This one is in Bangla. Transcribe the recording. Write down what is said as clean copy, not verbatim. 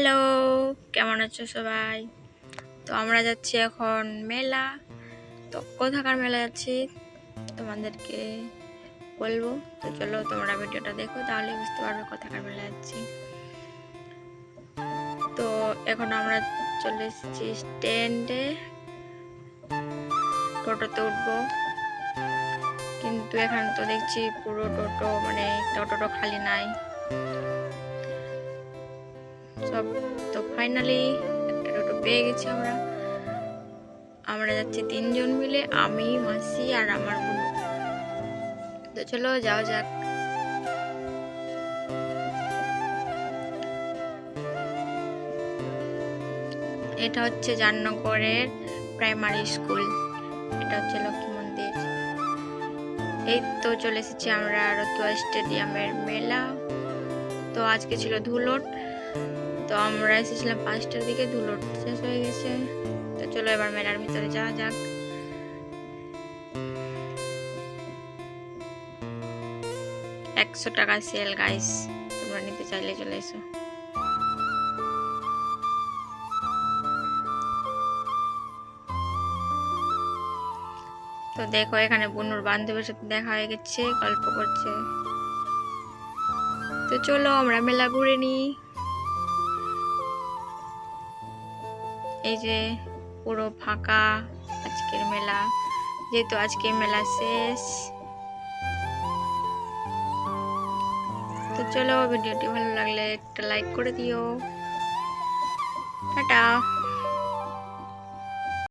হ্যালো, কেমন আছো সবাই? তো আমরা যাচ্ছি এখন মেলা। তো কোথাকার মেলা যাচ্ছি তোমাদেরকে বলবো। তো চলো তোমরা ভিডিওটা দেখো, তাহলে বুঝতে পারবে কোথাকার মেলা যাচ্ছি। তো এখন আমরা চলে এসেছি স্ট্যান্ডে, টোটোতে উঠবো। কিন্তু এখানে তো দেখছি পুরো টোটো, মানে একটা টোটো খালি নাই সব। তো ফাইনালি একটা টোটো পেয়ে গেছি আমরা। আমরা যাচ্ছি 3 জন মিলে, আমি, মাসি আর আমার বোন। তো চলো যাও যাক। এটা হচ্ছে জাননগরের প্রাইমারি স্কুল, এটা হচ্ছে লক্ষ্মী মন্দির। এই তো চলে এসেছি আমরা রতুয়া স্টেডিয়ামের মেলা। তো আজকে ছিল ধুলট, তো আমরা এসেছিলাম 5টার দিকে, ধুলট শেষ হয়ে গেছে। তো চলো এবার মেলার ভিতরে যাওয়া যাক। ৳100 সেল গাইস, তোমরা নিতে চাইলে চলে এসো। তো দেখো এখানে বুনুর বান্ধবীর সাথে দেখা হয়ে গেছে, গল্প করছে। তো চলো আমরা মেলা ঘুরে নিই। এই যে পুরো ফাঁকা আজকের মেলা, যেহেতু আজকে মেলা শেষ। তো চলো, ভিডিওটি ভালো লাগলে একটা লাইক করে দিও। টাটা।